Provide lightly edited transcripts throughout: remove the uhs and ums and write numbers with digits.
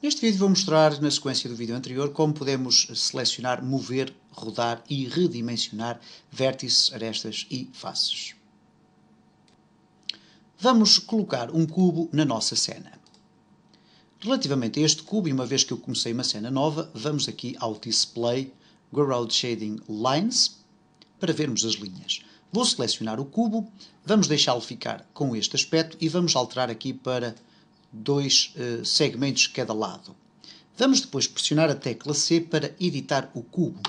Neste vídeo vou mostrar, na sequência do vídeo anterior, como podemos selecionar, mover, rodar e redimensionar vértices, arestas e faces. Vamos colocar um cubo na nossa cena. Relativamente a este cubo, e uma vez que eu comecei uma cena nova, vamos aqui ao Display, Road Shading Lines, para vermos as linhas. Vou selecionar o cubo, vamos deixá-lo ficar com este aspecto e vamos alterar aqui para dois segmentos de cada lado. Vamos depois pressionar a tecla C para editar o cubo.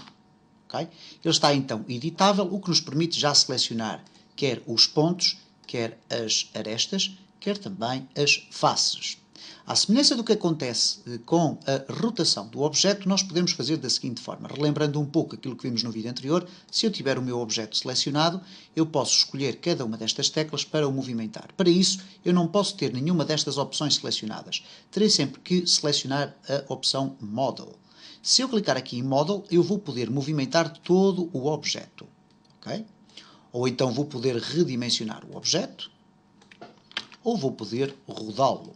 Okay? Ele está então editável, o que nos permite já selecionar quer os pontos, quer as arestas, quer também as faces. À semelhança do que acontece com a rotação do objeto, nós podemos fazer da seguinte forma. Relembrando um pouco aquilo que vimos no vídeo anterior, se eu tiver o meu objeto selecionado, eu posso escolher cada uma destas teclas para o movimentar. Para isso, eu não posso ter nenhuma destas opções selecionadas. Terei sempre que selecionar a opção Model. Se eu clicar aqui em Model, eu vou poder movimentar todo o objeto. Okay? Ou então vou poder redimensionar o objeto, ou vou poder rodá-lo.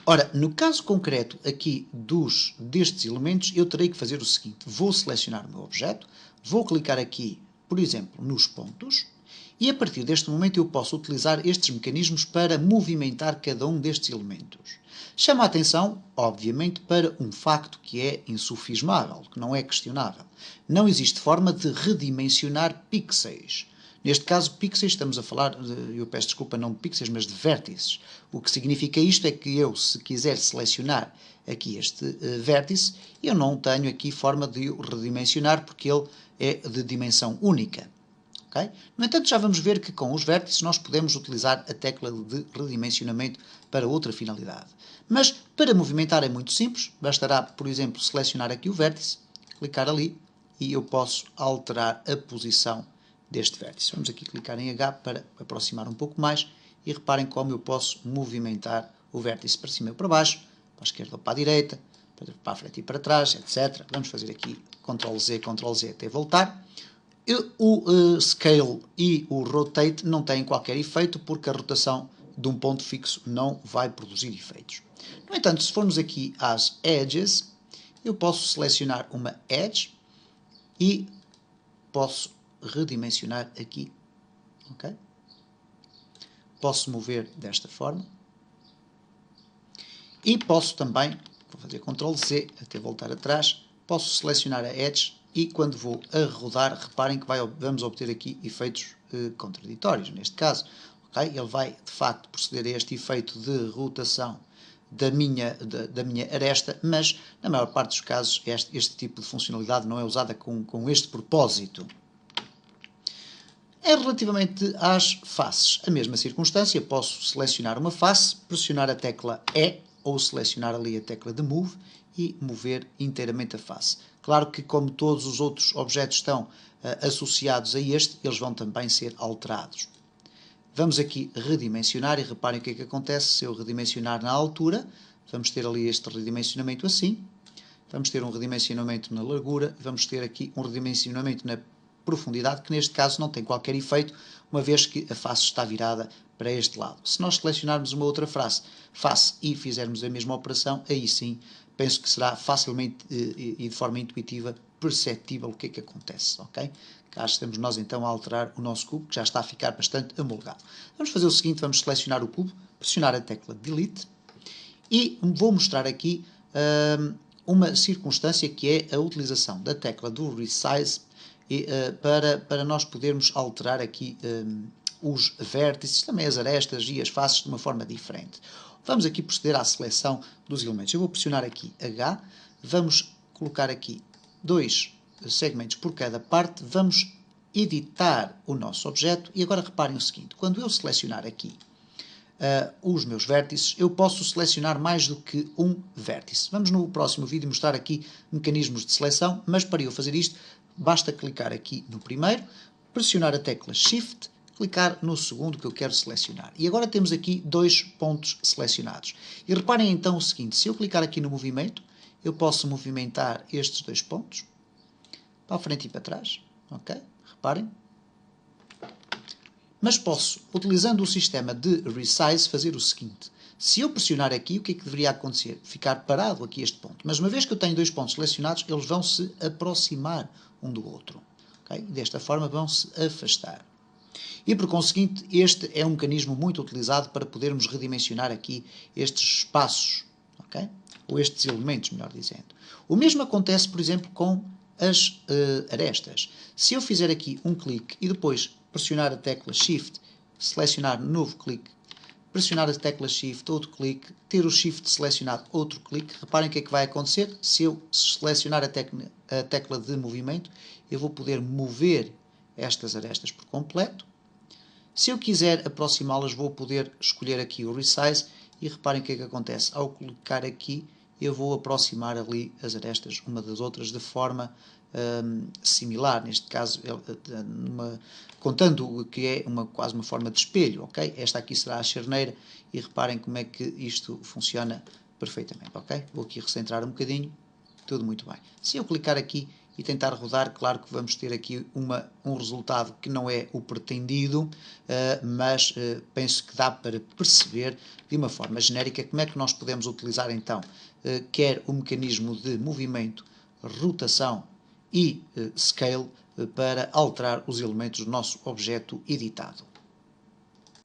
Ora, no caso concreto aqui destes elementos, eu terei que fazer o seguinte. Vou selecionar o meu objeto, vou clicar aqui, por exemplo, nos pontos, e a partir deste momento eu posso utilizar estes mecanismos para movimentar cada um destes elementos. Chama a atenção, obviamente, para um facto que é insufismável, que não é questionável. Não existe forma de redimensionar pixels. Neste caso, pixels, estamos a falar, eu peço desculpa, não de pixels, mas de vértices. O que significa isto é que eu, se quiser selecionar aqui este vértice, eu não tenho aqui forma de o redimensionar, porque ele é de dimensão única. Okay? No entanto, já vamos ver que com os vértices nós podemos utilizar a tecla de redimensionamento para outra finalidade. Mas, para movimentar é muito simples, bastará, por exemplo, selecionar aqui o vértice, clicar ali, e eu posso alterar a posição deste vértice. Vamos aqui clicar em H para aproximar um pouco mais e reparem como eu posso movimentar o vértice para cima e para baixo, para a esquerda ou para a direita, para a frente e para trás, etc. Vamos fazer aqui Ctrl Z até voltar. O Scale e o Rotate não têm qualquer efeito porque a rotação de um ponto fixo não vai produzir efeitos. No entanto, se formos aqui às Edges, eu posso selecionar uma Edge e posso redimensionar aqui, ok? Posso mover desta forma e posso também, vou fazer Ctrl Z até voltar atrás, posso selecionar a Edge e quando vou a rodar, reparem que vamos obter aqui efeitos contraditórios, neste caso, ok? Ele vai de facto proceder a este efeito de rotação da minha aresta, mas na maior parte dos casos este tipo de funcionalidade não é usada com este propósito. É relativamente às faces, a mesma circunstância, posso selecionar uma face, pressionar a tecla E ou selecionar ali a tecla de Move e mover inteiramente a face. Claro que como todos os outros objetos estão associados a este, eles vão também ser alterados. Vamos aqui redimensionar e reparem o que é que acontece se eu redimensionar na altura. Vamos ter ali este redimensionamento assim. Vamos ter um redimensionamento na largura. Vamos ter aqui um redimensionamento na profundidade, que neste caso não tem qualquer efeito, uma vez que a face está virada para este lado. Se nós selecionarmos uma outra face e fizermos a mesma operação, aí sim, penso que será facilmente e de forma intuitiva perceptível o que é que acontece, ok? Cá estamos nós então a alterar o nosso cubo, que já está a ficar bastante amolgado. Vamos fazer o seguinte, vamos selecionar o cubo, pressionar a tecla Delete e vou mostrar aqui uma circunstância que é a utilização da tecla do Resize para nós podermos alterar aqui os vértices, também as arestas e as faces de uma forma diferente. Vamos aqui proceder à seleção dos elementos. Eu vou pressionar aqui H, vamos colocar aqui dois segmentos por cada parte, vamos editar o nosso objeto e agora reparem o seguinte, quando eu selecionar aqui os meus vértices, eu posso selecionar mais do que um vértice. Vamos no próximo vídeo mostrar aqui mecanismos de seleção, mas para eu fazer isto, basta clicar aqui no primeiro, pressionar a tecla Shift, clicar no segundo que eu quero selecionar. E agora temos aqui dois pontos selecionados. E reparem então o seguinte, se eu clicar aqui no movimento, eu posso movimentar estes dois pontos, para a frente e para trás, ok? Reparem. Mas posso, utilizando o sistema de Resize, fazer o seguinte. Se eu pressionar aqui, o que é que deveria acontecer? Ficar parado aqui este ponto. Mas uma vez que eu tenho dois pontos selecionados, eles vão se aproximar um do outro. Okay? E desta forma vão se afastar. E por conseguinte, este é um mecanismo muito utilizado para podermos redimensionar aqui estes espaços, okay? Ou estes elementos, melhor dizendo. O mesmo acontece, por exemplo, com as arestas. Se eu fizer aqui um clique e depois pressionar a tecla Shift, selecionar novo clique, pressionar a tecla Shift, outro clique, ter o Shift selecionado, outro clique, reparem o que é que vai acontecer. Se eu selecionar a tecla de movimento, eu vou poder mover estas arestas por completo. Se eu quiser aproximá-las, vou poder escolher aqui o Resize e reparem o que é que acontece. Ao clicar aqui, eu vou aproximar ali as arestas uma das outras de forma similar. Neste caso, contando que é quase uma forma de espelho. Okay? Esta aqui será a charneira e reparem como é que isto funciona perfeitamente. Okay? Vou aqui recentrar um bocadinho. Tudo muito bem. Se eu clicar aqui e tentar rodar, claro que vamos ter aqui um resultado que não é o pretendido, mas penso que dá para perceber de uma forma genérica como é que nós podemos utilizar então quer o mecanismo de movimento, rotação e scale para alterar os elementos do nosso objeto editado.